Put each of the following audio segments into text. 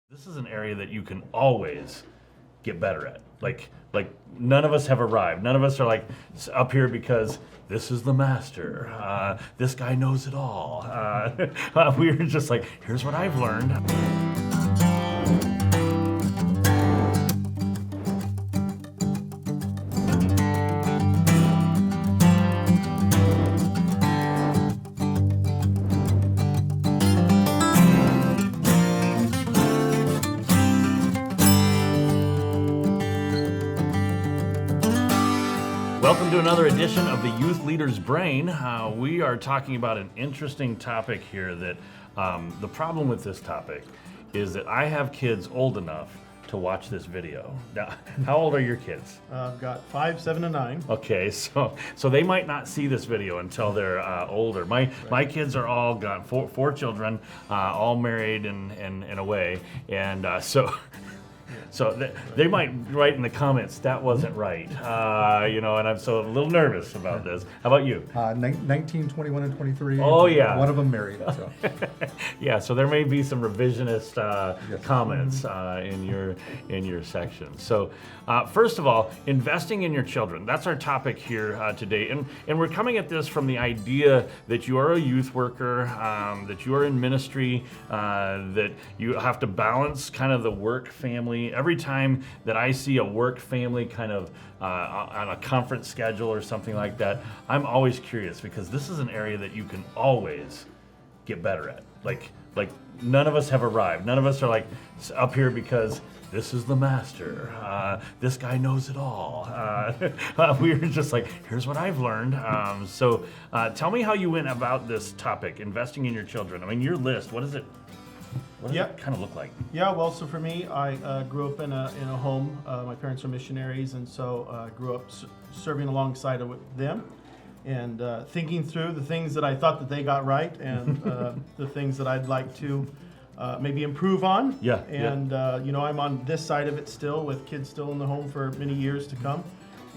This is an area that you can always get better at. Like none of us have arrived. None of us are like up here because this is the master. This guy knows it all. We were just like, here's what I've learned. Welcome to another edition of the Youth Leader's Brain. We are talking about an interesting topic here that the problem with this topic is that I have kids old enough to watch this video. Now, how old are your kids? I've got 5, 7, and 9. Okay, so they might not see this video until they're older. My kids are all got four children, all married and away, and So they might write in the comments, that wasn't right, and I'm so a little nervous about this. How about you? 19, 21, and 23. Oh, yeah. One of them married. So. Yeah, so there may be some revisionist Yes. comments in your section. So first of all, investing in your children. That's our topic here today. And we're coming at this from the idea that you are a youth worker, that you are in ministry, that you have to balance kind of the work family. Every time that I see a work family kind of on a conference schedule or something like that, I'm always curious because this is an area that you can always get better at. Like none of us have arrived. None of us are like up here because this is the master. This guy knows it all. We were just like, here's what I've learned. So tell me how you went about this topic, investing in your children. I mean, your list, what does it kind of look like? Yeah, well, so for me, I grew up in a home. My parents are missionaries, and so I grew up serving alongside of them and thinking through the things that I thought that they got right and the things that I'd like to maybe improve on. Yeah. And, I'm on this side of it still with kids still in the home for many years to come.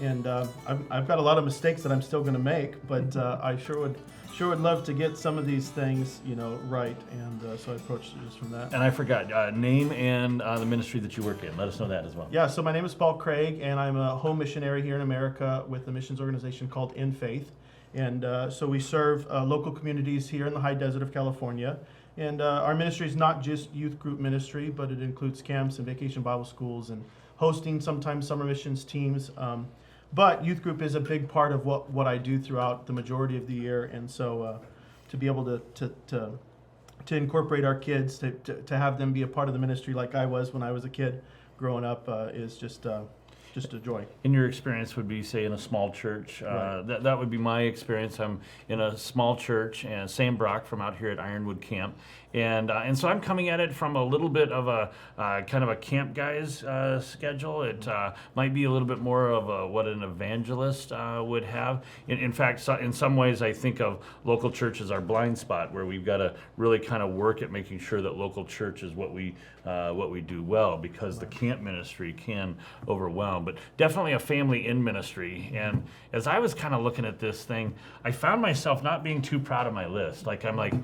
And I've got a lot of mistakes that I'm still going to make, but I sure would love to get some of these things, right. And so I approached it just from that. And I forgot, name and the ministry that you work in. Let us know that as well. Yeah, so my name is Paul Craig, and I'm a home missionary here in America with a missions organization called In Faith. And so we serve local communities here in the high desert of California. And our ministry is not just youth group ministry, but it includes camps and vacation Bible schools and hosting sometimes summer missions teams. But youth group is a big part of what I do throughout the majority of the year. And so to be able to incorporate our kids, to have them be a part of the ministry like I was when I was a kid growing up is just a joy. In your experience would be, say, in a small church. Right. That would be my experience. I'm in a small church, and Sam Brock from out here at Ironwood Camp. And so I'm coming at it from a little bit of a kind of a camp guy's schedule. It might be a little bit more of what an evangelist would have. In fact, in some ways, I think of local church as our blind spot, where we've got to really kind of work at making sure that local church is what we do well, because the camp ministry can overwhelm. But definitely a family in ministry. And as I was kind of looking at this thing, I found myself not being too proud of my list. I'm like,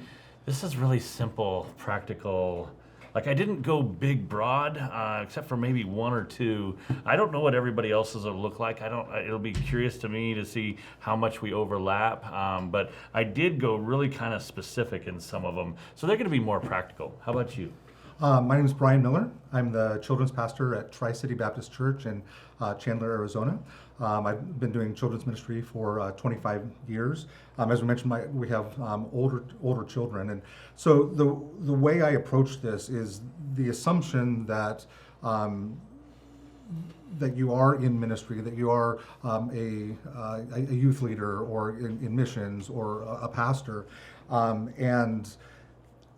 this is really simple, practical. I didn't go big, broad, except for maybe one or two. I don't know what everybody else's will look like. It'll be curious to me to see how much we overlap. But I did go really kind of specific in some of them. So they're going to be more practical. How about you? My name is Bryan Miller. I'm the children's pastor at Tri-City Baptist Church in Chandler, Arizona. I've been doing children's ministry for 25 years. As we mentioned, we have older children, and so the way I approach this is the assumption that that you are in ministry, that you are a youth leader or in missions or a pastor, and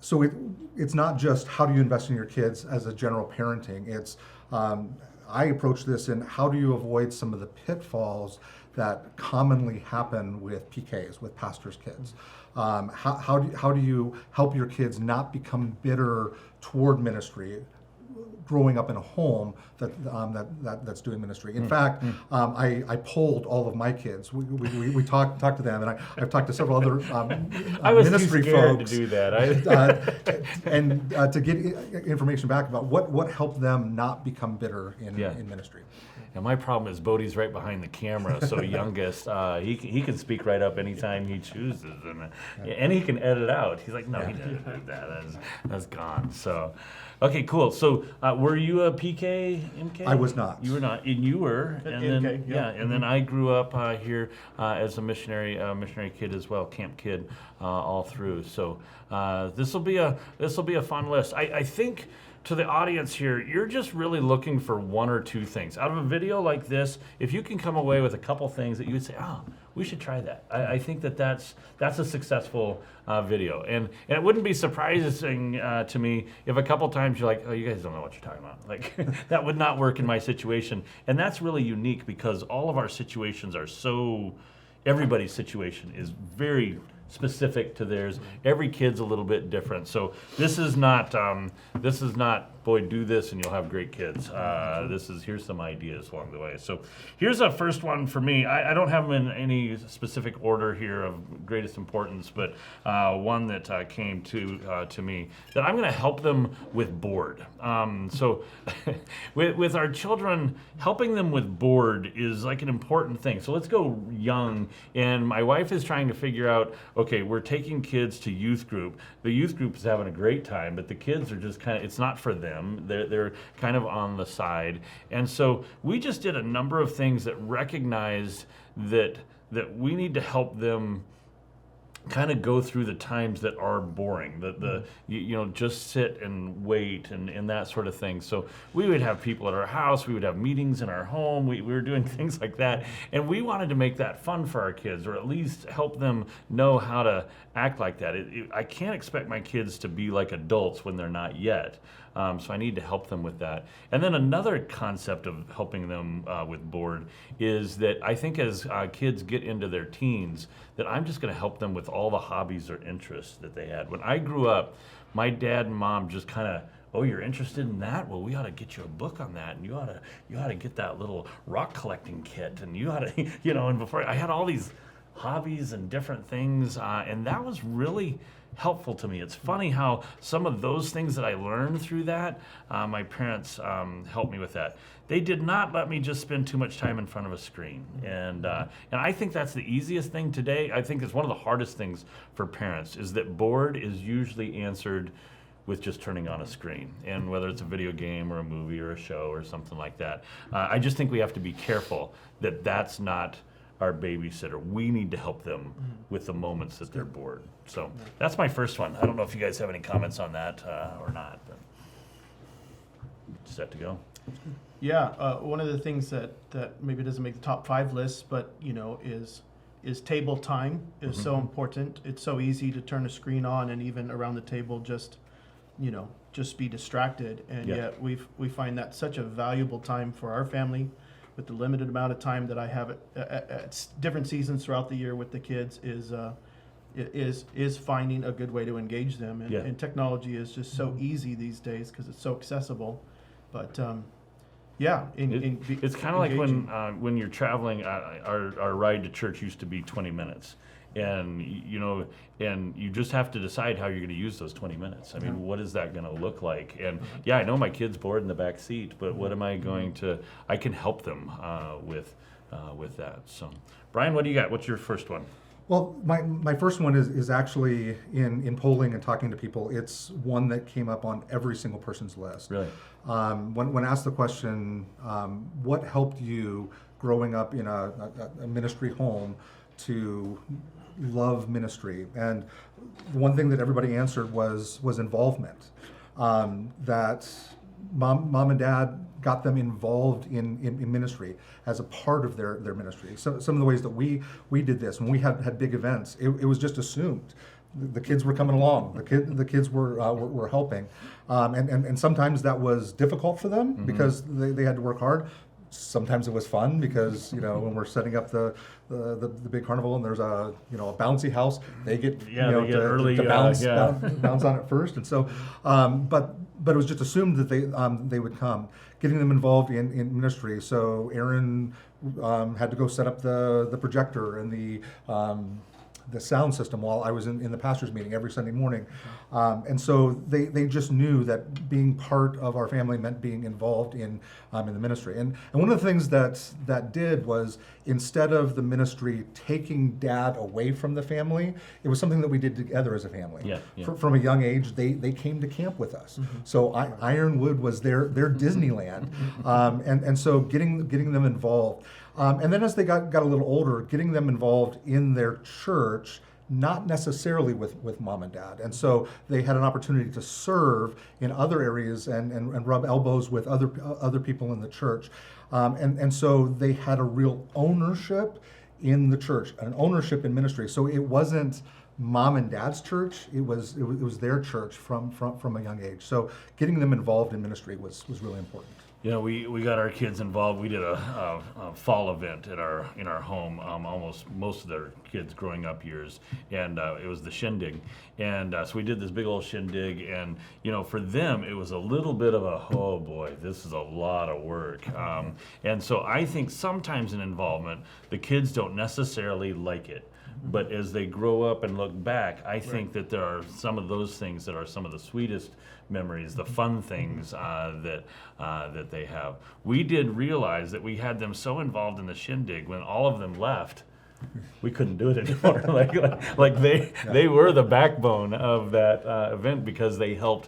so it's not just how do you invest in your kids as a general parenting. It's I approach this in how do you avoid some of the pitfalls that commonly happen with PKs, with pastors' kids. How do you help your kids not become bitter toward ministry? growing up in a home that's doing ministry. In fact, I polled all of my kids. We talked to them, and I've talked to several other I was ministry too scared folks to do that. and to get information back about what helped them not become bitter in ministry. And my problem is Bodie's right behind the camera, so youngest, he can speak right up anytime he chooses, and he can edit out. He's like, no, he didn't do that. That's gone. So, okay, cool. So, were you a PK, MK? I was not. You were not, and you were, and then MK, yeah. and then I grew up here as a missionary kid as well, camp kid, all through. So, this will be a fun list. I think. To the audience here, you're just really looking for one or two things. Out of a video like this, if you can come away with a couple things that you would say, oh, we should try that. I think that's a successful video. And it wouldn't be surprising to me if a couple times you're like, oh, you guys don't know what you're talking about. Like, that would not work in my situation. And that's really unique because all of our situations are everybody's situation is very specific to theirs. Every kid's a little bit different. So this is not, boy, do this and you'll have great kids. Here's some ideas along the way. So here's a first one for me. I don't have them in any specific order here of greatest importance, but one that came to me that I'm going to help them with board. So with our children, helping them with board is like an important thing. So let's go young. And my wife is trying to figure out, okay, we're taking kids to youth group. The youth group is having a great time, but the kids are just kind of, it's not for them. They're kind of on the side. And so we just did a number of things that recognized that we need to help them kind of go through the times that are boring, just sit and wait and that sort of thing. So we would have people at our house, we would have meetings in our home, we were doing things like that. And we wanted to make that fun for our kids, or at least help them know how to act like that. I can't expect my kids to be like adults when they're not yet. So I need to help them with that. And then another concept of helping them with board is that I think as kids get into their teens, that I'm just going to help them with all the hobbies or interests that they had. When I grew up, my dad and mom just kind of, oh, you're interested in that? Well, we ought to get you a book on that, and you ought to get that little rock collecting kit, and you ought to, and before I had all these hobbies and different things, and that was really helpful to me. It's funny how some of those things that I learned through that, my parents helped me with that. They did not let me just spend too much time in front of a screen. And I think that's the easiest thing today. I think it's one of the hardest things for parents is that bored is usually answered with just turning on a screen, and whether it's a video game or a movie or a show or something like that. I just think we have to be careful that that's not our babysitter. We need to help them with the moments that they're bored. So that's my first one. I don't know if you guys have any comments on that or not, but set to go. Yeah, one of the things that maybe doesn't make the top 5 lists, but is table time is so important. It's so easy to turn a screen on and even around the table just be distracted, and yet we find that such a valuable time for our family. With the limited amount of time that I have at different seasons throughout the year with the kids, is finding a good way to engage them, and technology is just so easy these days because it's so accessible. But it's kind of like when you're traveling. Our ride to church used to be 20 minutes. And and you just have to decide how you're going to use those 20 minutes. I mean, what is that going to look like? And I know my kid's bored in the back seat, but what am I going to? I can help them with that. So, Brian, what do you got? What's your first one? Well, my first one is actually in polling and talking to people. It's one that came up on every single person's list. Really? When asked the question, what helped you growing up in a ministry home to love ministry? And the one thing that everybody answered was involvement. That mom and dad got them involved in ministry as a part of their ministry. So some of the ways that we did this, when we had big events, it was just assumed the kids were coming along. The kids were helping, and sometimes that was difficult for them because they had to work hard. Sometimes it was fun because when we're setting up the big carnival and there's a bouncy house, they get early to bounce on it first, and so but but it was just assumed that they would come. Getting them involved in ministry. So Aaron had to go set up the projector and the sound system while I was in the pastor's meeting every Sunday morning. And so they just knew that being part of our family meant being involved in the ministry. And one of the things that did was, instead of the ministry taking Dad away from the family, it was something that we did together as a family. Yeah, yeah. From a young age, they came to camp with us. So Ironwood was their Disneyland. And so getting them involved. And then as they got a little older, getting them involved in their church, not necessarily with mom and dad. And so they had an opportunity to serve in other areas and rub elbows with other people in the church. And so they had a real ownership in the church, an ownership in ministry. So it wasn't mom and dad's church, it was their church from a young age. So getting them involved in ministry was really important. You know, we got our kids involved. We did a fall event in our home. Almost most of their kids' growing up years, and it was the shindig. And so we did this big old shindig, and you know, for them it was a little bit of a, oh boy, this is a lot of work. And so I think sometimes in involvement, the kids don't necessarily like it. But as they grow up and look back, I think that there are some of those things that are some of the sweetest memories, the fun things that they have. We did realize that we had them so involved in the shindig, when all of them left, we couldn't do it anymore. like they were the backbone of that event, because they helped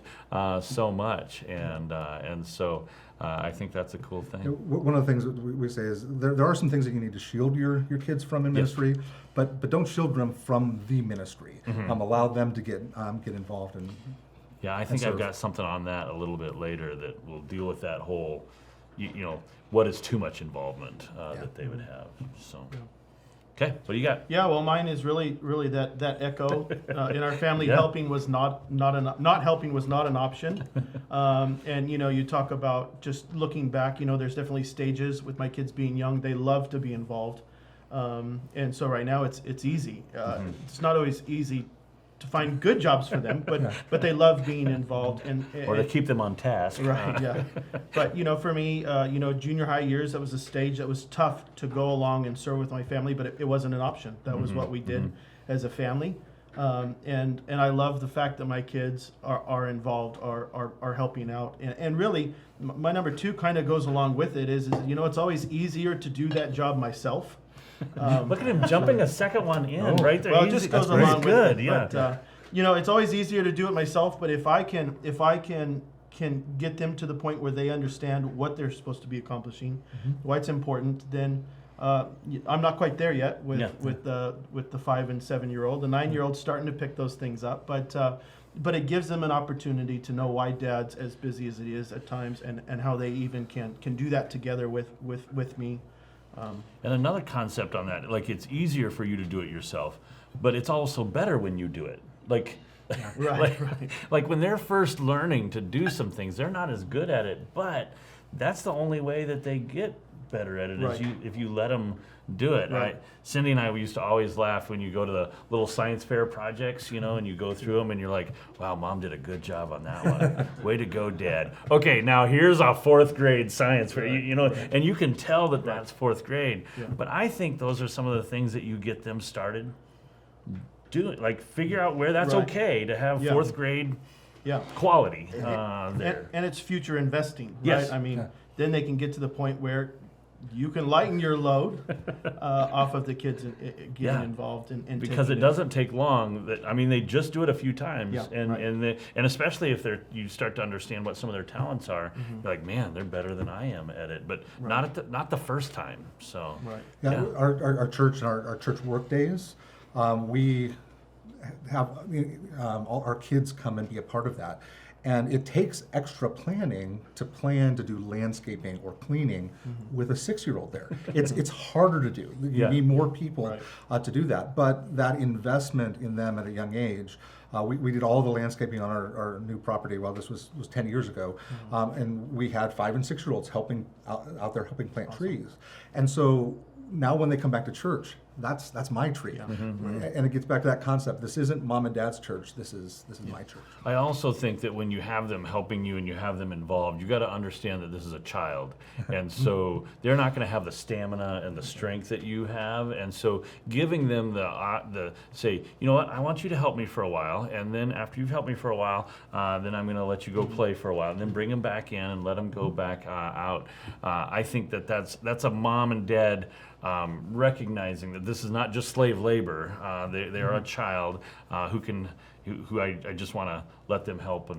so much, and so. I think that's a cool thing. One of the things that we say is there are some things that you need to shield your kids from in ministry, but don't shield them from the ministry. Allow them to get involved in. Yeah, I think I've got something on that a little bit later that will deal with that whole, you know, what is too much involvement that they would have. So. Okay, what do you got? Yeah, well, mine is really that echo in our family. Helping was not helping was not an option. And you know, you talk about just looking back. You know, there's definitely stages with my kids being young. They love to be involved, and so right now it's easy. It's not always easy to find good jobs for them, but they love being involved or to keep them on task. Right. Yeah. But you know, for me, you know, junior high years, that was a stage that was tough to go along and serve with my family, but it wasn't an option. That was what we did as a family, and I love the fact that my kids are involved, are helping out, and really, my number two kind of goes along with it. Is you know, it's always easier to do that job myself. Look at him jumping a second one in right there. Well, it just goes along with it. Yeah. But, you know, it's always easier to do it myself. But if I can get them to the point where they understand what they're supposed to be accomplishing, why it's important, then I'm not quite there yet with the 5 and 7 year old. The 9-year-old's starting to pick those things up, but it gives them an opportunity to know why Dad's as busy as he is at times, and how they even can do that together with me. And another concept on that, like, it's easier for you to do it yourself, but it's also better when you do it. Like, like when they're first learning to do some things, they're not as good at it, but that's the only way that they get better at it, is if you let them do it. Right. Cindy and I, we used to always laugh when you go to the little science fair projects, you know, and you go through them and you're like, wow, Mom did a good job on that one. Way to go, Dad. Okay, now here's a 4th grade science fair, you know, and you can tell that that's 4th grade. Yeah. But I think those are some of the things that you get them started doing, like figure out where that's okay to have 4th grade quality there. And it's future investing, right? Yes. I mean, then they can get to the point where you can lighten your load off of the kids getting involved and because it doesn't take long. I mean, they just do it a few times, and especially if you start to understand what some of their talents are, you're like, man, they're better than I am at it, but not the first time. So our church and our church work days, we have all our kids come and be a part of that. And it takes extra planning to do landscaping or cleaning with a 6-year-old there. It's harder to do. You need more people to do that. But that investment in them at a young age, we did all the landscaping on our new property. Well, this was 10 years ago, and we had 5 and 6-year-olds helping out there helping plant trees. And so now when they come back to church, that's my tree. Yeah. And it gets back to that concept. This isn't mom and dad's church. This is my church. I also think that when you have them helping you and you have them involved, you got to understand that this is a child, and so they're not going to have the stamina and the strength that you have, and so giving them the say, you know what, I want you to help me for a while, and then after you've helped me for a while, then I'm going to let you go play for a while, and then bring them back in and let them go back out. I think that's a mom and dad recognizing that this is not just slave labor. They are a child who I just want to let them help.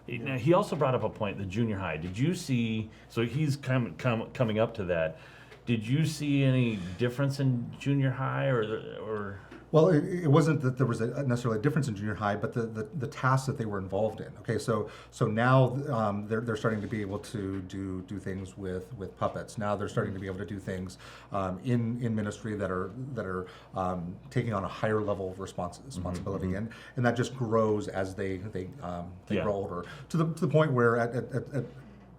And he also brought up a point, the junior high. Did you see? So he's coming up to that. Did you see any difference in junior high or? Well, it wasn't that there was necessarily a difference in junior high, but the tasks that they were involved in. Okay, so now they're starting to be able to do things with puppets. Now they're starting to be able to do things in ministry that are taking on a higher level of responsibility, and that just grows as they grow older to the point where at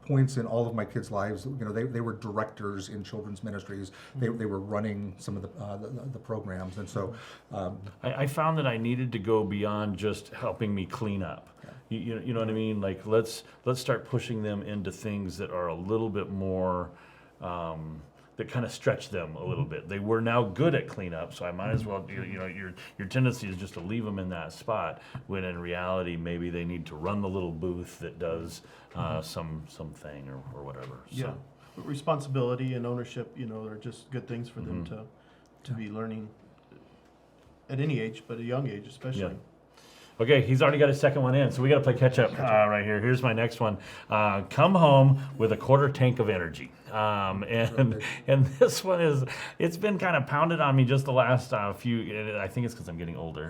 points in all of my kids' lives, they were directors in children's ministries. They were running some of the programs, and so I found that I needed to go beyond just helping me clean up. You know what I mean? Like let's start pushing them into things that are a little bit more that kind of stretch them a little bit. They were now good at cleanup, so I might as well. Your tendency is just to leave them in that spot when in reality maybe they need to run the little booth that does something or whatever. Yeah, So. but responsibility and ownership, are just good things for them to be learning at any age, but a young age especially. Yeah. Okay, he's already got his second one in, so we got to play catch up right here. Here's my next one. Come home with a quarter tank of energy. And this one it's been kind of pounded on me just the last few, I think it's because I'm getting older.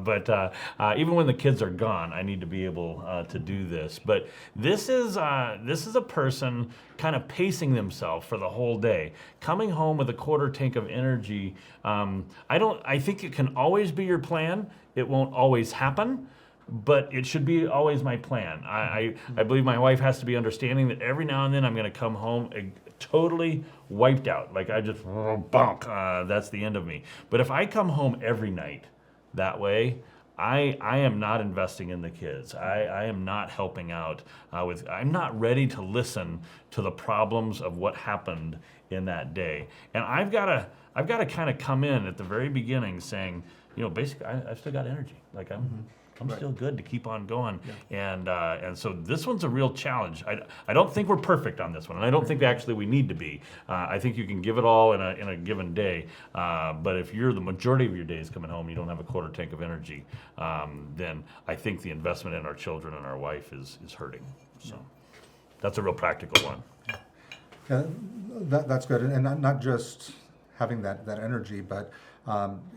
But even when the kids are gone, I need to be able to do this. But this is a person kind of pacing themselves for the whole day. Coming home with a quarter tank of energy, I think it can always be your plan. It won't always happen, but it should be always my plan. I believe my wife has to be understanding that every now and then I'm going to come home totally wiped out. Like I just bonk. That's the end of me. But if I come home every night that way, I am not investing in the kids. I am not helping out I'm not ready to listen to the problems of what happened in that day. And I've got to kind of come in at the very beginning saying, basically, I've still got energy. Like I'm still good to keep on going. Yeah. And so this one's a real challenge. I don't think we're perfect on this one, and I don't think actually we need to be. I think you can give it all in a given day. But if you're the majority of your days coming home, you don't have a quarter tank of energy, then I think the investment in our children and our wife is hurting. So that's a real practical one. That's good, and not just having that energy, but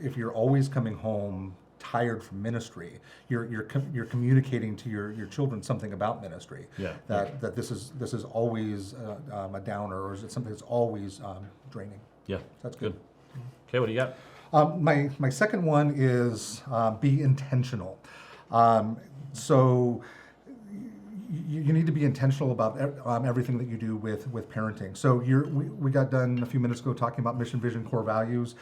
if you're always coming home tired from ministry, you're communicating to your children something about ministry. Yeah. That this is always a downer, or is it something that's always draining? Yeah. That's good. Okay, what do you got? My second one is be intentional. So you need to be intentional about everything that you do with parenting. So we got done a few minutes ago talking about mission, vision, core values,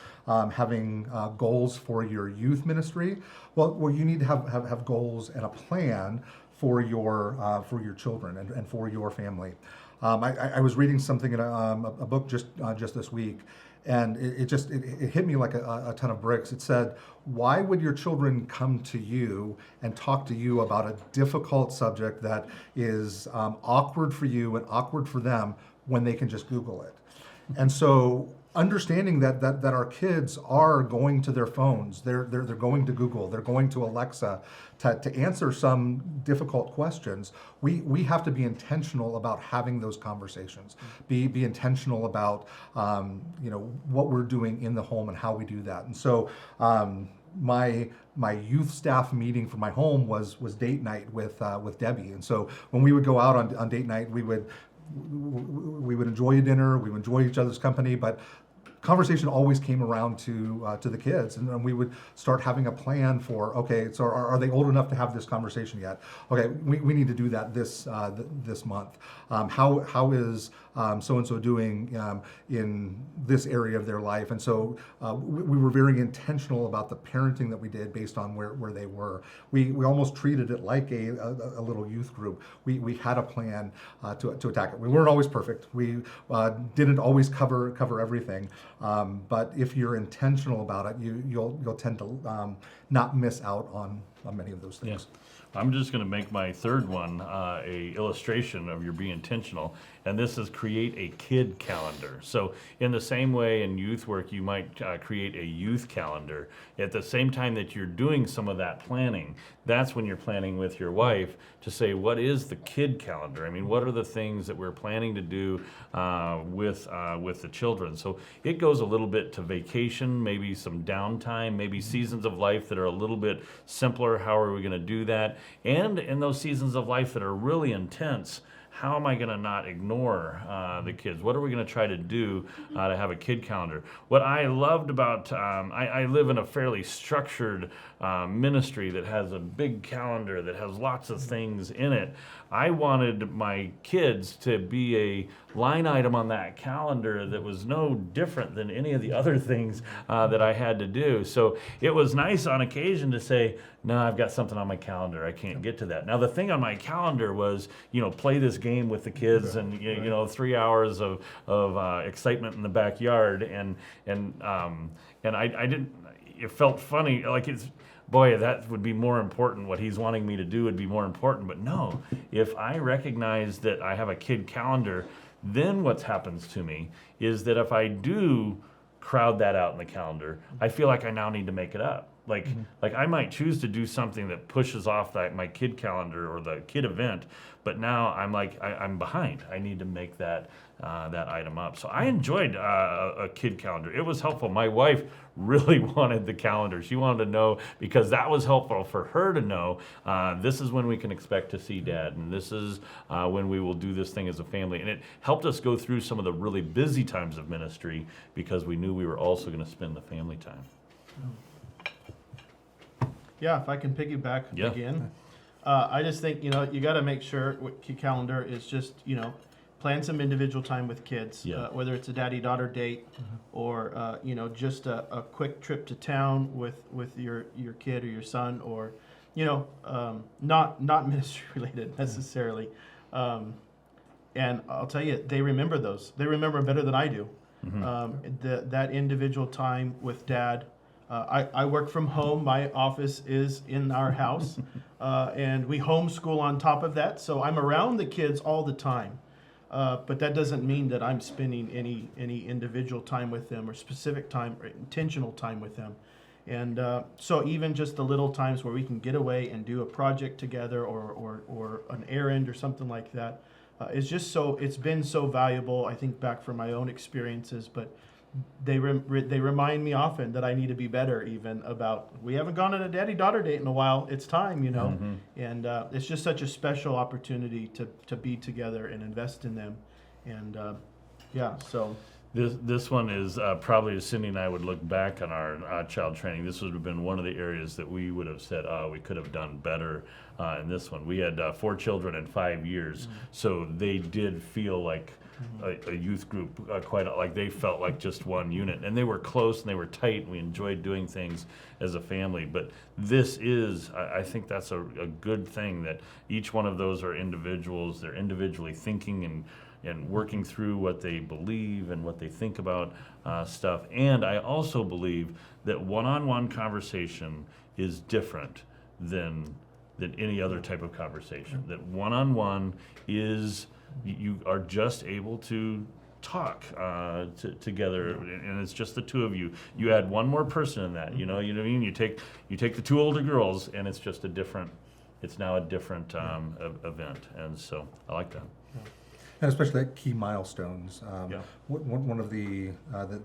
having goals for your youth ministry. Well, you need to have goals and a plan for your children and for your family. I was reading something in a book just this week, and it hit me like a ton of bricks. It said, why would your children come to you and talk to you about a difficult subject that is awkward for you and awkward for them when they can just Google it? And so understanding that our kids are going to their phones, they're going to Google, they're going to Alexa to answer some difficult questions, we have to be intentional about having those conversations. Be intentional about what we're doing in the home and how we do that. And so my youth staff meeting for my home was date night with Debbie. And so when we would go out on date night, we would enjoy a dinner, we would enjoy each other's company, but conversation always came around to the kids, and then we would start having a plan for, okay, so are they old enough to have this conversation yet? Okay, we need to do that this month. How is so and so doing in this area of their life? And so we were very intentional about the parenting that we did based on where they were. We almost treated it like a little youth group. We had a plan to attack it. We weren't always perfect. We didn't always cover everything. But if you're intentional about it, you'll tend to not miss out on many of those things. Yes. I'm just going to make my third one a illustration of your being intentional, and this is create a kid calendar. So in the same way in youth work, you might create a youth calendar. At the same time that you're doing some of that planning, that's when you're planning with your wife to say, what is the kid calendar? I mean, what are the things that we're planning to do with the children? So it goes a little bit to vacation, maybe some downtime, maybe seasons of life that are a little bit simpler. How are we going to do that? And in those seasons of life that are really intense, how am I going to not ignore the kids? What are we going to try to do to have a kid calendar? What I loved about, I live in a fairly structured ministry that has a big calendar that has lots of things in it. I wanted my kids to be a line item on that calendar that was no different than any of the other things that I had to do. So it was nice on occasion to say, no, I've got something on my calendar. I can't get to that. Now, the thing on my calendar was, play this game with the kids and, 3 hours of excitement in the backyard. And I didn't, it felt funny. Like boy, that would be more important. What he's wanting me to do would be more important. But no, if I recognize that I have a kid calendar, then what happens to me is that if I do crowd that out in the calendar, I feel like I now need to make it up. Like I might choose to do something that pushes off my kid calendar or the kid event, but now I'm behind. I need to make that item up. So I enjoyed a kid calendar. It was helpful. My wife really wanted the calendar. She wanted to know, because that was helpful for her to know, this is when we can expect to see Dad, and this is when we will do this thing as a family. And it helped us go through some of the really busy times of ministry because we knew we were also going to spend the family time. Yeah, if I can piggyback again, I just think, you got to make sure what kid calendar is just, plan some individual time with kids, whether it's a daddy-daughter date or, just a quick trip to town with your kid or your son, or, not ministry related necessarily. And I'll tell you, they remember those. They remember better than I do. That individual time with Dad. I work from home. My office is in our house, and we homeschool on top of that. So I'm around the kids all the time, but that doesn't mean that I'm spending any individual time with them or specific time or intentional time with them. And so even just the little times where we can get away and do a project together or an errand or something like that, it's been so valuable. I think back from my own experiences, but they remind me often that I need to be better, even about, we haven't gone on a daddy-daughter date in a while. It's time, and it's just such a special opportunity to be together and invest in them. And so. This one is probably, as Cindy and I would look back on our child training, this would have been one of the areas that we would have said, we could have done better in this one. We had 4 children in 5 years, so they did feel like a youth group, like they felt like just one unit, and they were close and they were tight, and we enjoyed doing things as a family. But this is, I think that's a good thing, that each one of those are individuals. They're individually thinking and working through what they believe and what they think about stuff. And I also believe that one-on-one conversation is different than any other type of conversation. That one-on-one is, you are just able to talk together, and it's just the two of you. You add one more person in that, you know what I mean? You take the 2 older girls, and it's just it's now a different event. And so I like that. And especially at key milestones. One of the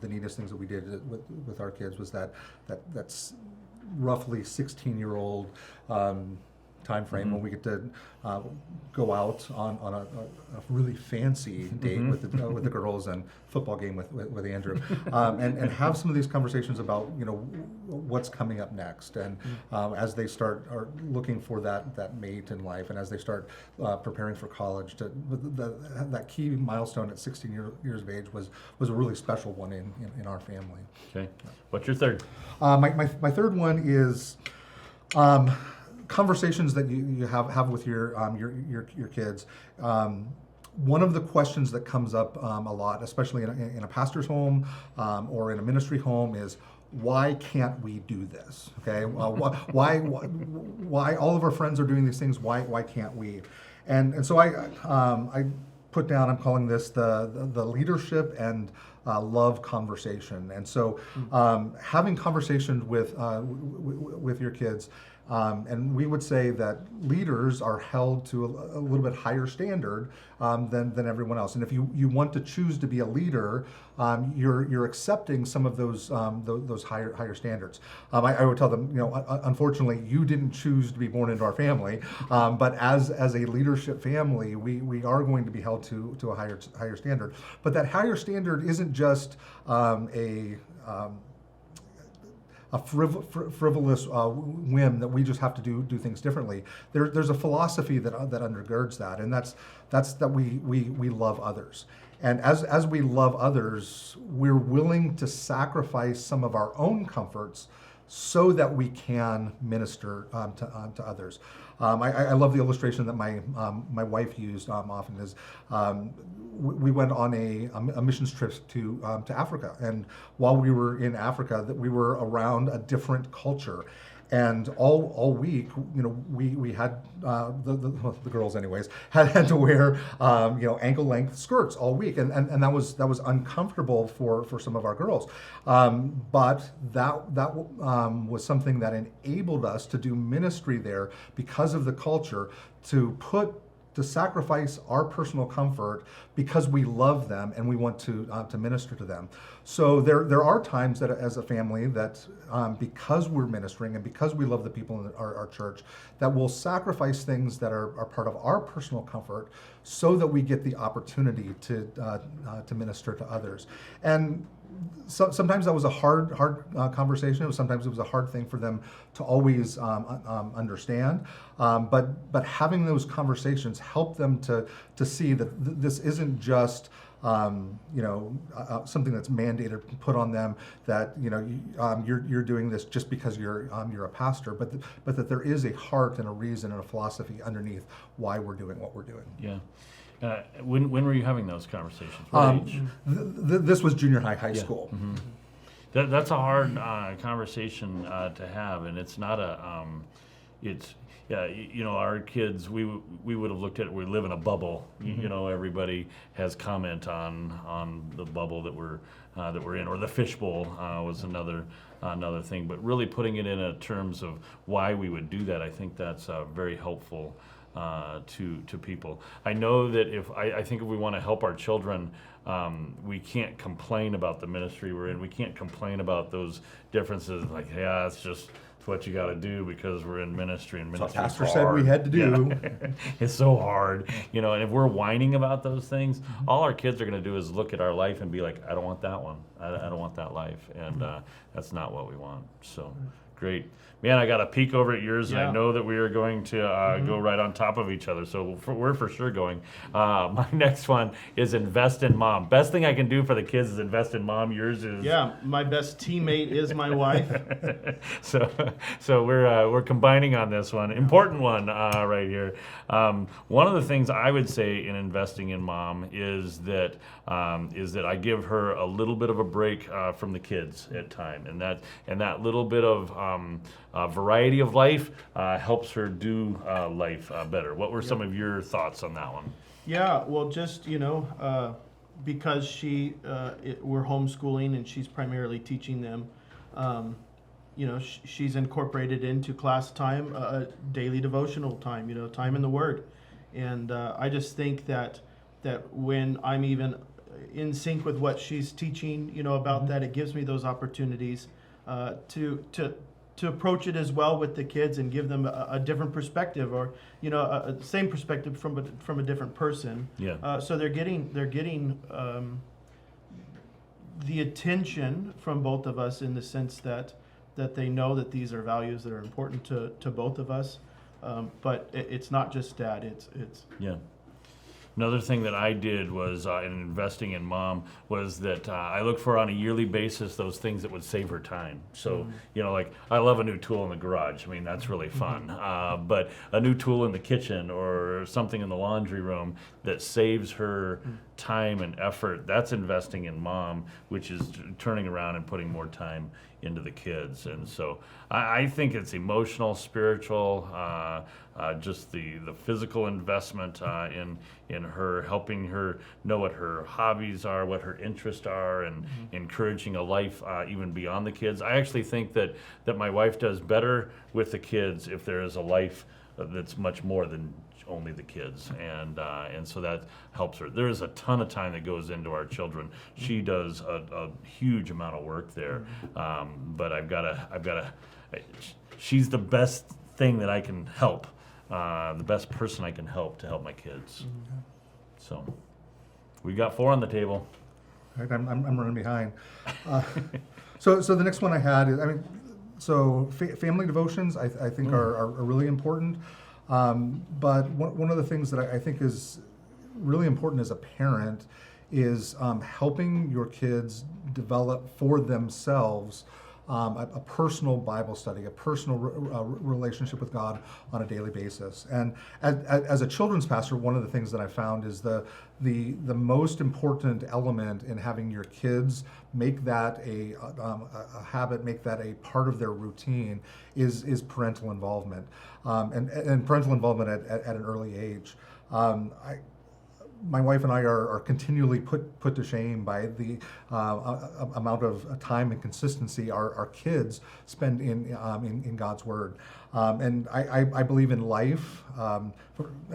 neatest things that we did with our kids was that's roughly 16-year-old time frame when we get to go out on a really fancy date with the girls and football game with Andrew, and have some of these conversations about what's coming up next, and as they are looking for that mate in life, and as they start preparing for college. That key milestone at 16 years of age was a really special one in our family. Okay, what's your third? My third one is conversations that you have with your kids. One of the questions that comes up a lot, especially in a pastor's home or in a ministry home, is why can't we do this? Okay, why all of our friends are doing these things? Why can't we? And so I put down, I'm calling this the leadership and love conversation. And so having conversations with your kids, and we would say that leaders are held to a little bit higher standard than everyone else. And if you want to choose to be a leader, you're accepting some of those higher standards. I would tell them, unfortunately, you didn't choose to be born into our family, but as a leadership family, we are going to be held to a higher standard. But that higher standard isn't just a frivolous whim that we just have to do things differently. There's a philosophy that undergirds that, and that's that we love others. And as we love others, we're willing to sacrifice some of our own comforts so that we can minister to others. I love the illustration that my wife used often is we went on a missions trip to Africa, and while we were in Africa, that we were around a different culture. And all week, we had the girls, anyways, had to wear ankle length skirts all week, and that was uncomfortable for some of our girls. But that was something that enabled us to do ministry there because of the culture, to sacrifice our personal comfort because we love them and we want to minister to them. So there are times that as a family that because we're ministering and because we love the people in our church, that we'll sacrifice things that are part of our personal comfort so that we get the opportunity to minister to others. And sometimes that was a hard conversation. Sometimes it was a hard thing for them to always understand. But having those conversations help them to see that this isn't just something that's mandated, put on them, that you're doing this just because you're a pastor, but that there is a heart and a reason and a philosophy underneath why we're doing what we're doing. Yeah. When were you having those conversations? What age? This was junior high school. Mm-hmm. That's a hard conversation to have, and it's not a. Our kids. We would have looked at it. We live in a bubble. Mm-hmm. Everybody has comment on the bubble that we're in, or the fishbowl was another thing. But really putting it in terms of why we would do that, I think that's very helpful. To people. I know that I think if we want to help our children, we can't complain about the ministry we're in. We can't complain about those differences. Like, yeah, it's what you got to do because we're in ministry, and ministry. Pastor said we had to do. Yeah. It's so hard, and if we're whining about those things, all our kids are going to do is look at our life and be like, I don't want that one. I don't want that life, and that's not what we want. So. Great. Man, I got a peek over at yours, and I know that we are going to go right on top of each other, so we're for sure going. My next one is invest in mom. Best thing I can do for the kids is invest in mom. Yours is... Yeah, my best teammate is my wife. So we're combining on this one. Important one right here. One of the things I would say in investing in mom is that I give her a little bit of a break from the kids at time, and that little bit of variety of life helps her do life better. What were some of your thoughts on that one? Yeah, well, just because we're homeschooling and she's primarily teaching them, she's incorporated into class time, daily devotional time, time in the Word, and I just think that when I'm even in sync with what she's teaching, about that, it gives me those opportunities to to approach it as well with the kids and give them a different perspective, or a same perspective from a different person. Yeah. So they're getting the attention from both of us, in the sense that they know that these are values that are important to both of us. But it's not just Dad. It's Yeah. Another thing that I did was in investing in Mom was that I looked for on a yearly basis those things that would save her time. So, like I love a new tool in the garage. I mean, that's really fun. But a new tool in the kitchen or something in the laundry room that saves her time and effort, that's investing in Mom, which is turning around and putting more time into the kids. And so I think it's emotional, spiritual, just the physical investment in her, helping her know what her hobbies are, what her interests are, and encouraging a life even beyond the kids. I actually think that my wife does better with the kids if there is a life that's much more than only the kids, and so that helps her. There is a ton of time that goes into our children. She does a huge amount of work there, but I've got to. She's the best thing that I can help, the best person I can help to help my kids. So we got 4 on the table. Right, I'm running behind. So the next one I had is, family devotions I think are really important. But one of the things that I think is really important as a parent is helping your kids develop for themselves a personal Bible study, a personal relationship with God on a daily basis. And as a children's pastor, one of the things that I found is the most important element in having your kids make that a habit, make that a part of their routine is parental involvement, and parental involvement at an early age. My wife and I are continually put to shame by the amount of time and consistency our kids spend in God's Word. And I believe in life, and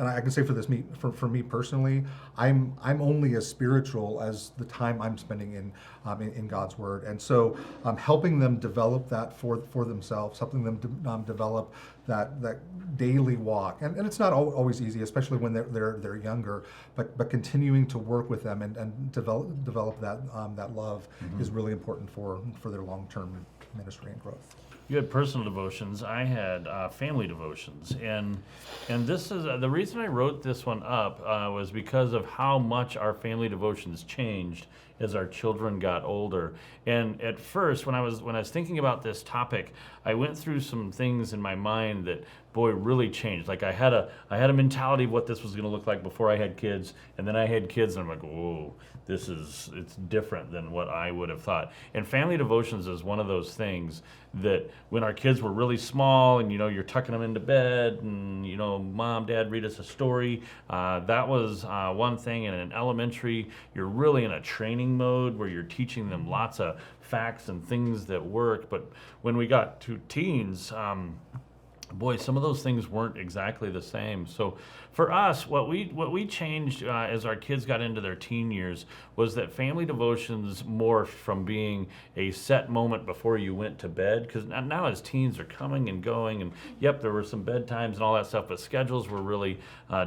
I can say for me personally, I'm only as spiritual as the time I'm spending in God's Word. And so helping them develop that for themselves, helping them develop that daily walk, and it's not always easy, especially when they're younger, but continuing to work with them and develop that love is really important for their long-term ministry and growth. You had personal devotions. I had family devotions, and this is the reason I wrote this one up was because of how much our family devotions changed as our children got older. And at first, when I was thinking about this topic, I went through some things in my mind that, boy, really changed. Like I had a mentality of what this was going to look like before I had kids, and then I had kids, and I'm like, whoa, it's different than what I would have thought. And family devotions is one of those things that when our kids were really small, and you're tucking them into bed, and Mom, Dad, read us a story. That was one thing. And in elementary, you're really in a training mode where you're teaching them lots of facts and things that work. But when we got to teens, boy, some of those things weren't exactly the same. So for us, what we changed as our kids got into their teen years was that family devotions morphed from being a set moment before you went to bed, because now as teens are coming and going, and yep, there were some bedtimes and all that stuff, but schedules were really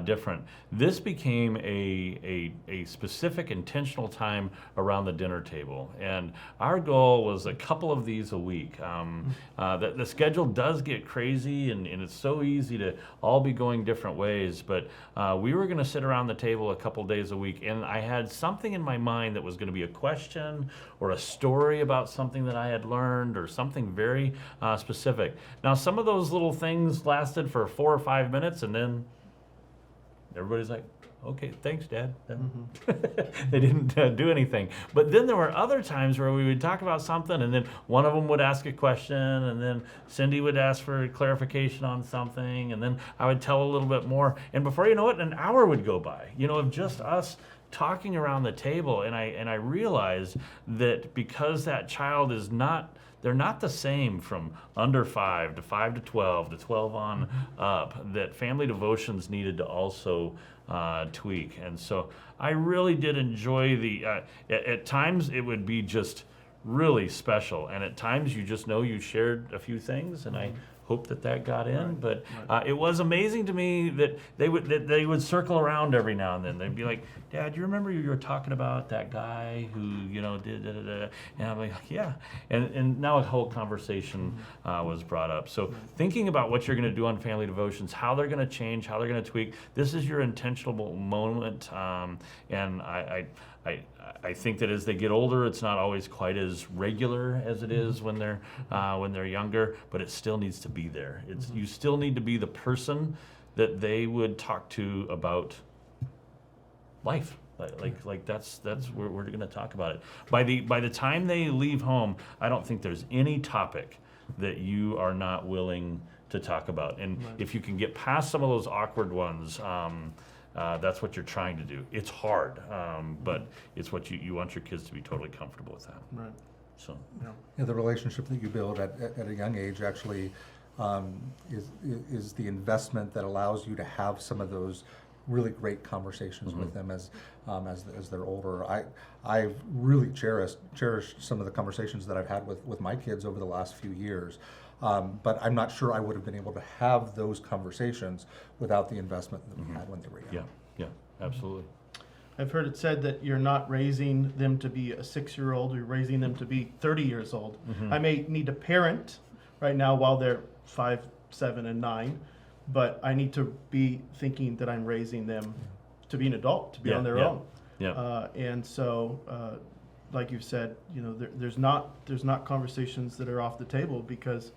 different. This became a specific intentional time around the dinner table, and our goal was a couple of these a week. The schedule does get crazy, and it's so easy to all be going different ways, but we were going to sit around the table a couple days a week, and I had something in my mind that was going to be a question or a story about something that I had learned or something very specific. Now, some of those little things lasted for 4 or 5 minutes, and then everybody's like, okay, thanks, Dad. They didn't do anything. But then there were other times where we would talk about something, and then one of them would ask a question, and then Cindy would ask for clarification on something, and then I would tell a little bit more. And before you know it, an hour would go by, of just us talking around the table. And I realized that because that child is not, they're not the same from under 5 to 5 to 12 to 12 on up, that family devotions needed to also tweak. And so I really did enjoy at times it would be just really special. And at times you just know you shared a few things, and I hope that got in. But it was amazing to me that they would circle around every now and then. They'd be like, "Dad, you remember you were talking about that guy who did da, da, da?" And I'm like, "Yeah." And now a whole conversation was brought up. So thinking about what you're going to do on family devotions, how they're going to change, how they're going to tweak. This is your intentional moment, and I think that as they get older, it's not always quite as regular as it is when they're younger, but it still needs to be there. You still need to be the person that they would talk to about life. Like that's where we're going to talk about it. By the time they leave home, I don't think there's any topic that you are not willing to talk about. And if you can get past some of those awkward ones, that's what you're trying to do. It's hard, but it's what you want your kids to be totally comfortable with that. Right. So Yeah, the relationship that you build at a young age actually is the investment that allows you to have some of those really great conversations with them as they're older. I've really cherished some of the conversations that I've had with my kids over the last few years. But I'm not sure I would have been able to have those conversations without the investment that we had when they were young. Yeah, absolutely. I've heard it said that you're not raising them to be a 6-year-old, you're raising them to be 30 years old. I may need to parent right now while they're 5, 7, and 9, but I need to be thinking that I'm raising them to be an adult, to be on their own. Yeah. And so, like you've said, there's not conversations that are off the table because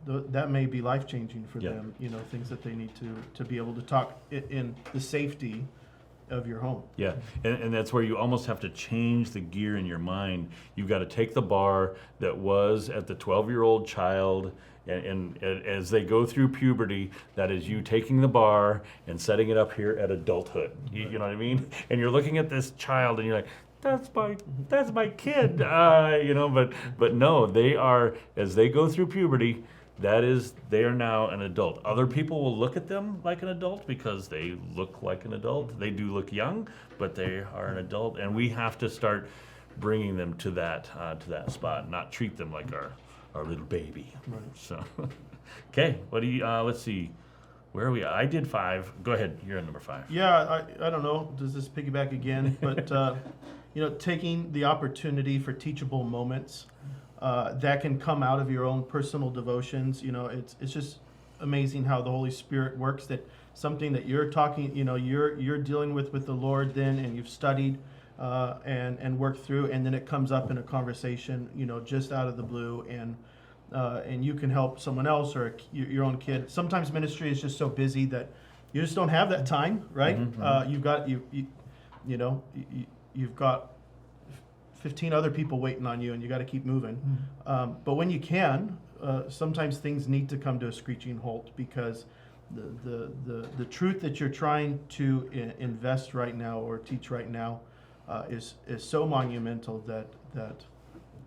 that may be life-changing for them, things that they need to be able to talk in the safety of your home. Yeah, and that's where you almost have to change the gear in your mind. You've got to take the bar that was at the 12-year-old child, and as they go through puberty, that is you taking the bar and setting it up here at adulthood. You know what I mean? And you're looking at this child and you're like, that's my kid, but no, they are, as they go through puberty, they are now an adult. Other people will look at them like an adult because they look like an adult. They do look young, but they are an adult, and we have to start bringing them to that spot, not treat them like our little baby. Right. So, okay, what do you? Let's see, where are we? I did 5. Go ahead. You're at number 5. Yeah, I don't know. Does this piggyback again? But taking the opportunity for teachable moments. That can come out of your own personal devotions. It's just amazing how the Holy Spirit works. That something that you're talking, you're dealing with the Lord then, and you've studied and worked through, and then it comes up in a conversation, just out of the blue, and you can help someone else or your own kid. Sometimes ministry is just so busy that you just don't have that time, right? You've got 15 other people waiting on you, and you got to keep moving. But when you can, sometimes things need to come to a screeching halt because the truth that you're trying to invest right now or teach right now is so monumental that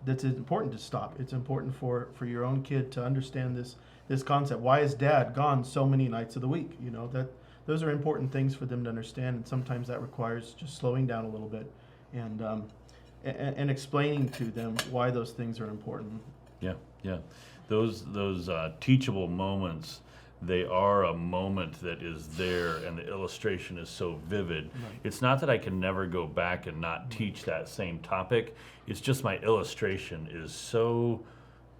it's important to stop. It's important for your own kid to understand this concept. Why is Dad gone so many nights of the week? Those are important things for them to understand, and sometimes that requires just slowing down a little bit and explaining to them why those things are important. Yeah. Those teachable moments, they are a moment that is there, and the illustration is so vivid. Right. It's not that I can never go back and not teach that same topic. It's just my illustration is so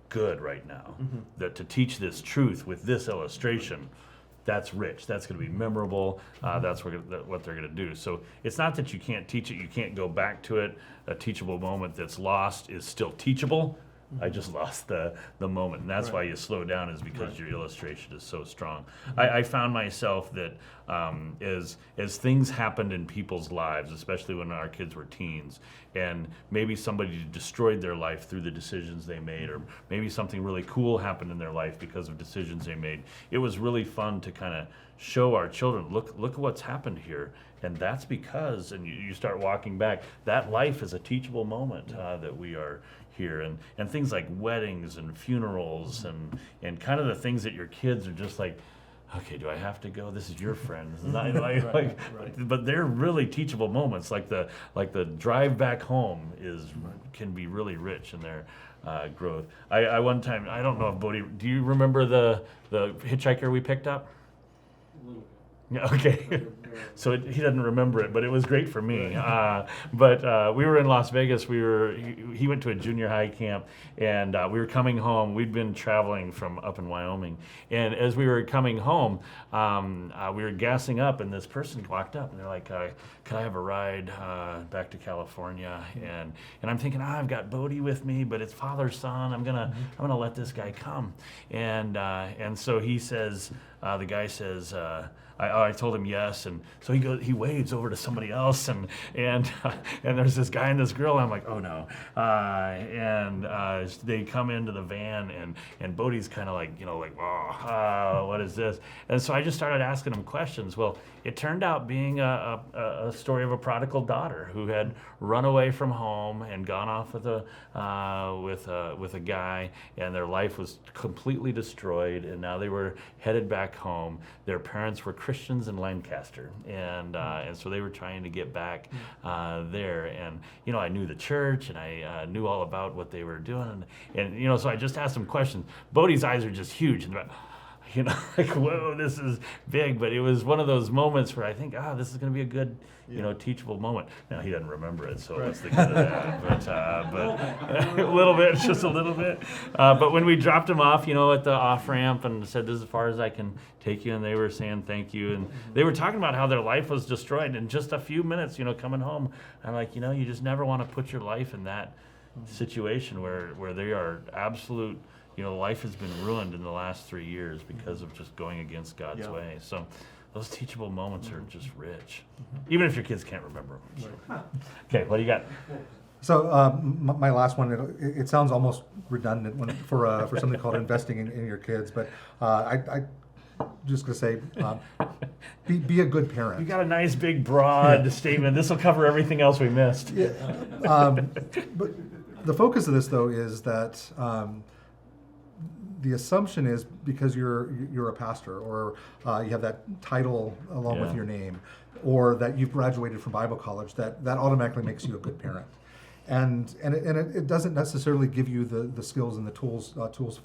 good right now that to teach this truth with this illustration, that's rich. That's going to be memorable. That's what they're going to do. So it's not that you can't teach it. You can't go back to it. A teachable moment that's lost is still teachable. I just lost the moment. And that's why you slow down, is because your illustration is so strong. I found myself that as things happened in people's lives, especially when our kids were teens, and maybe somebody destroyed their life through the decisions they made, or maybe something really cool happened in their life because of decisions they made, it was really fun to kind of show our children, look at what's happened here. And that's because, and you start walking back, that life is a teachable moment that we are here. And things like weddings and funerals and kind of the things that your kids are just like, okay, do I have to go? This is your friend. This is not like, but they're really teachable moments. Like the drive back home can be really rich in their growth. I one time, I don't know if Bodie, do you remember the hitchhiker we picked up? Yeah, okay. So he doesn't remember it, but it was great for me. But we were in Las Vegas. He went to a junior high camp, and we were coming home. We'd been traveling from up in Wyoming, and as we were coming home, we were gassing up, and this person walked up, and they're like, "Can I have a ride back to California?" And I'm thinking, I've got Bodie with me, but it's father son. I'm gonna let this guy come, and so he says, the guy says. I told him yes, and so he waves over to somebody else, and there's this guy and this girl, and I'm like, oh no, they come into the van, and Bodie's kind of like, what is this? And so I just started asking him questions. Well, it turned out being a story of a prodigal daughter who had run away from home and gone off with a guy, and their life was completely destroyed, and now they were headed back home. Their parents were Christians in Lancaster, and so they were trying to get back there. And I knew the church, and I knew all about what they were doing, and so I just asked them questions. Bodie's eyes are just huge, and like, whoa, this is big. But it was one of those moments where I think, this is going to be a good, teachable moment. Now, he doesn't remember it, so what's the good of that? But a little bit, just a little bit. But when we dropped him off, at the off-ramp and said, this is as far as I can take you, and they were saying thank you. And they were talking about how their life was destroyed in just a few minutes, coming home. I'm like, you just never want to put your life in that situation where they are absolute, life has been ruined in the last 3 years because of just going against God's way. So those teachable moments are just rich, even if your kids can't remember them. So. Okay, what do you got? So my last one, it sounds almost redundant for something called investing in your kids, but I just gonna say, be a good parent. You got a nice big broad statement. This will cover everything else we missed. Yeah. But the focus of this, though, is that the assumption is because you're a pastor, or you have that title along with your name, or that you've graduated from Bible college, that automatically makes you a good parent. And it doesn't necessarily give you the skills and the tools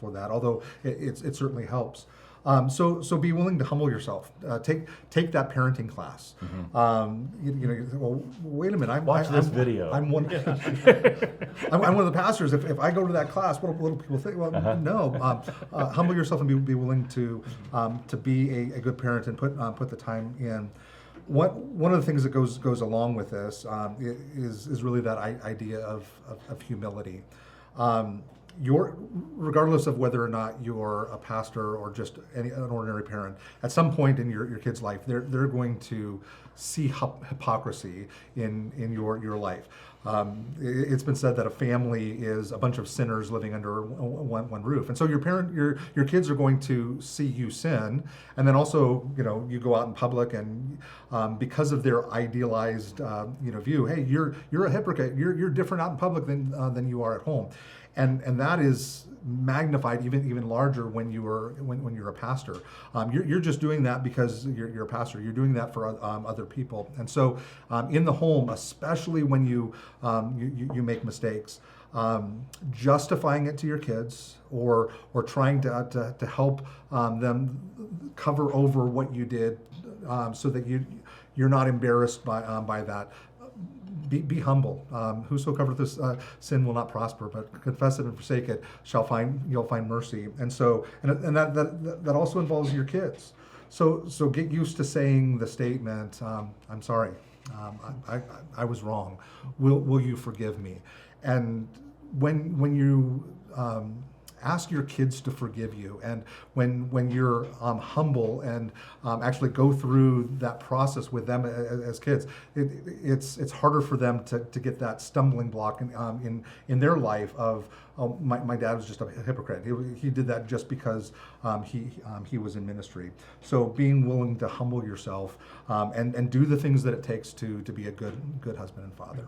for that, although it certainly helps. So be willing to humble yourself. Take that parenting class. Well, wait a minute. Watch this video. I'm one. I'm one of the pastors. If I go to that class, what do people think? Well, no. Humble yourself and be willing to be a good parent and put the time in. One of the things that goes along with this is really that idea of humility. Regardless of whether or not you're a pastor or just an ordinary parent, at some point in your kid's life, they're going to see hypocrisy in your life. It's been said that a family is a bunch of sinners living under one roof, and so your kids are going to see you sin, and then also you go out in public, and because of their idealized view, hey, you're a hypocrite, you're different out in public than you are at home. And that is magnified even larger when you're a pastor. You're just doing that because you're a pastor. You're doing that for other people. And so in the home, especially when you make mistakes, justifying it to your kids or trying to help them cover over what you did, so that you're not embarrassed by that. Be humble. Whoso covereth this sin will not prosper, but confess it and forsake it you'll find mercy. And so, and that also involves your kids. So get used to saying the statement, "I'm sorry, I was wrong. Will you forgive me?" And when you ask your kids to forgive you, and when you're humble and actually go through that process with them as kids, it's harder for them to get that stumbling block in their life of, oh, my dad was just a hypocrite. He did that just because he was in ministry. So being willing to humble yourself and do the things that it takes to be a good husband and father.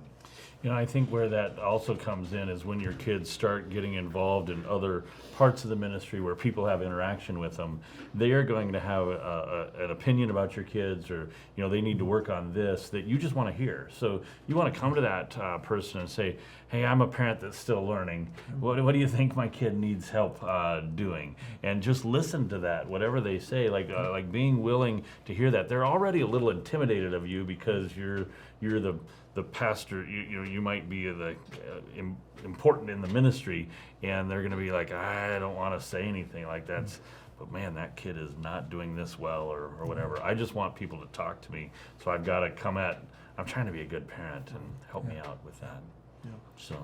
I think where that also comes in is when your kids start getting involved in other other parts of the ministry where people have interaction with them, they are going to have an opinion about your kids, or they need to work on this that you just want to hear. So you want to come to that person and say, hey, I'm a parent that's still learning. What do you think my kid needs help doing? And just listen to that, whatever they say, like being willing to hear that. They're already a little intimidated of you because you're the pastor. You might be the important in the ministry, and they're going to be like, I don't want to say anything like that. But man, that kid is not doing this well, or whatever. I just want people to talk to me, so I've got to I'm trying to be a good parent, and help me out with that. Yeah. So,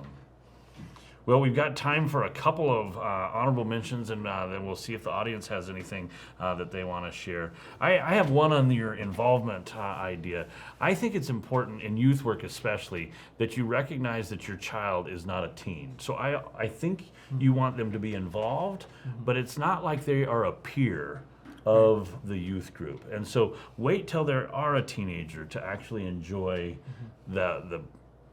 well, we've got time for a couple of honorable mentions, and then we'll see if the audience has anything that they want to share. I have one on your involvement idea. I think it's important in youth work especially that you recognize that your child is not a teen. So I think you want them to be involved, but it's not like they are a peer of the youth group. And so wait till they are a teenager to actually enjoy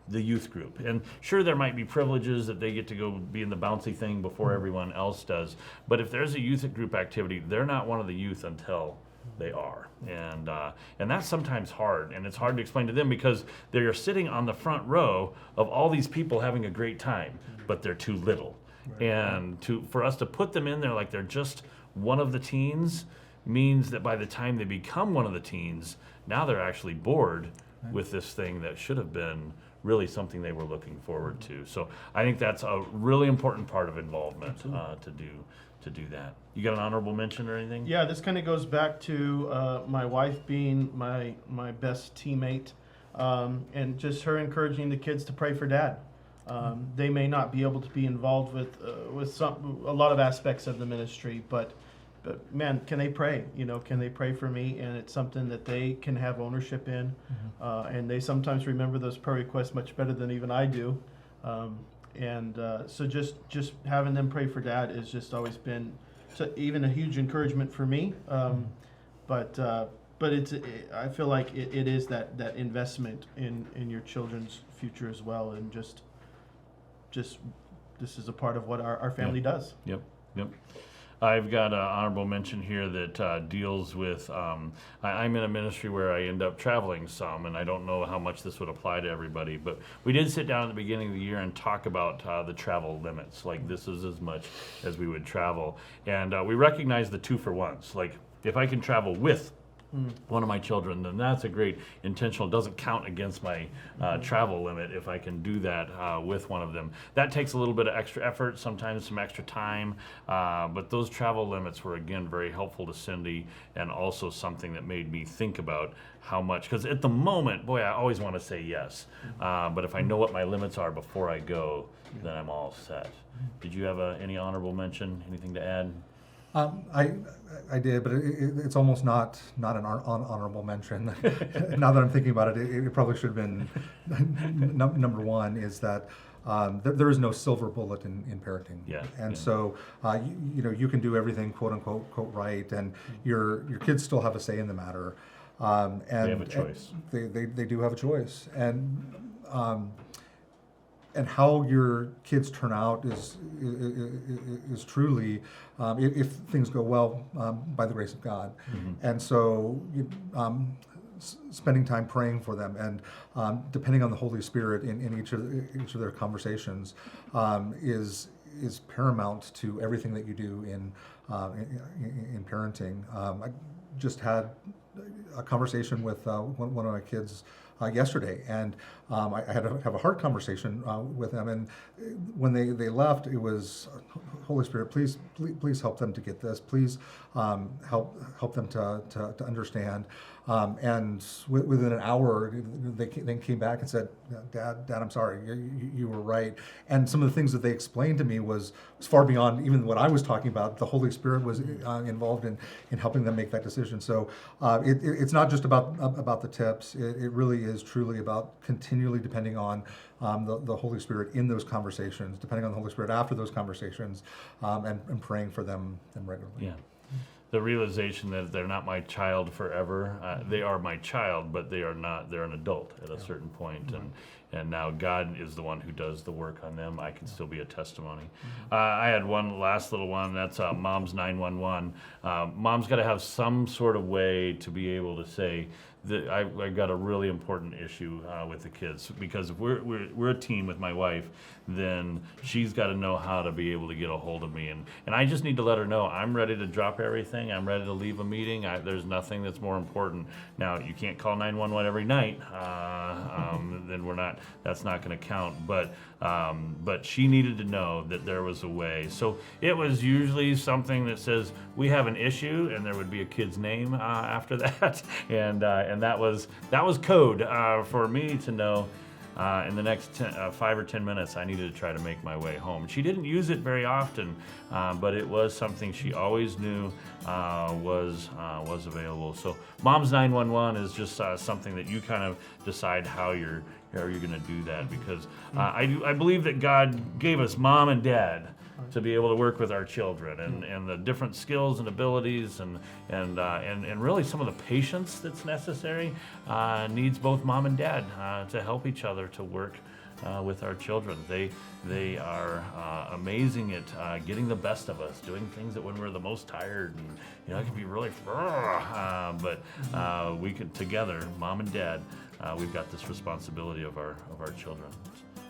the youth group. And sure, there might be privileges that they get to go be in the bouncy thing before everyone else does. But if there's a youth group activity, they're not one of the youth until they are. And that's sometimes hard. And it's hard to explain to them because they're sitting on the front row of all these people having a great time, but they're too little. Right. And for us to put them in there like they're just one of the teens means that by the time they become one of the teens, now they're actually bored with this thing that should have been really something they were looking forward to. So I think that's a really important part of involvement to do that. You got an honorable mention or anything? Yeah, this kind of goes back to my wife being my best teammate, and just her encouraging the kids to pray for Dad. They may not be able to be involved with a lot of aspects of the ministry, but man, can they pray? Can they pray for me? And it's something that they can have ownership in. And they sometimes remember those prayer requests much better than even I do. So just having them pray for Dad has just always been even a huge encouragement for me. But I feel like it is that investment in your children's future as well. And just this is a part of what our family does. Yep. I've got an honorable mention here that deals with, I'm in a ministry where I end up traveling some, and I don't know how much this would apply to everybody, but we did sit down at the beginning of the year and talk about the travel limits. Like, this is as much as we would travel. And we recognize the 2-for-1s. Like, if I can travel with one of my children, then that's a great intentional. It doesn't count against my travel limit if I can do that with one of them. That takes a little bit of extra effort, sometimes some extra time, but those travel limits were, again, very helpful to Cindy, and also something that made me think about how much, because at the moment, boy, I always want to say yes, but if I know what my limits are before I go, then I'm all set. Did you have any honorable mention, anything to add? I did, but it's almost not an honorable mention. Now that I'm thinking about it, it probably should have been number one. Is that there is no silver bullet in parenting. So you can do everything quote unquote right, and your kids still have a say in the matter. And they have a choice. They do have a choice, and how your kids turn out is truly, if things go well, by the grace of God. And so spending time praying for them, and depending on the Holy Spirit in each of their conversations is paramount to everything that you do in parenting. I just had a conversation with one of my kids yesterday, and I had to have a hard conversation with them. And when they left, it was, Holy Spirit, please help them to get this. Please help them to understand. And within an hour, they came back and said, Dad, I'm sorry, you were right. And some of the things that they explained to me was far beyond even what I was talking about. The Holy Spirit was involved in helping them make that decision. So it's not just about the tips. It really is truly about continually depending on the Holy Spirit in those conversations, depending on the Holy Spirit after those conversations, and praying for them regularly. Yeah. the realization that they're not my child forever. They are my child, but they're an adult at a certain point, and now God is the one who does the work on them. I can still be a testimony. I had one last little one. That's Mom's 911. Mom's got to have some sort of way to be able to say that I've got a really important issue with the kids, because if we're a team with my wife, then she's got to know how to be able to get a hold of me, and I just need to let her know I'm ready to drop everything. I'm ready to leave a meeting. There's nothing that's more important. Now, you can't call 911 every night. Then that's not going to count. But she needed to know that there was a way. So it was usually something that says we have an issue, and there would be a kid's name after that, and that was code for me to know. In the next 5 or 10 minutes, I needed to try to make my way home. She didn't use it very often, but it was something she always knew was available. So Mom's 911 is just something that you kind of decide how you're going to do that, because I believe that God gave us mom and dad to be able to work with our children, and the different skills and abilities and really some of the patience that's necessary needs both mom and dad to help each other to work with our children. They are amazing at getting the best of us, doing things that when we're the most tired, and it can be really but we can together, mom and dad, we've got this responsibility of our children.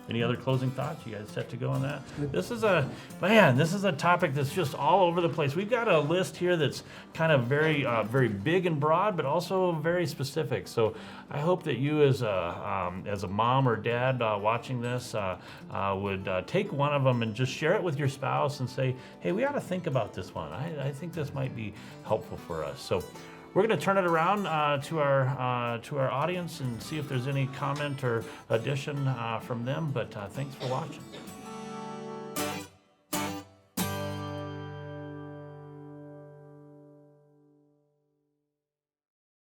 Any other closing thoughts? You guys set to go on that? This is a topic that's just all over the place. We've got a list here that's kind of very big and broad, but also very specific. So I hope that you, as a mom or dad watching this, would take one of them and just share it with your spouse and say, "Hey, we ought to think about this one. I think this might be helpful for us." So we're going to turn it around to our audience and see if there's any comment or addition from them. But thanks for watching.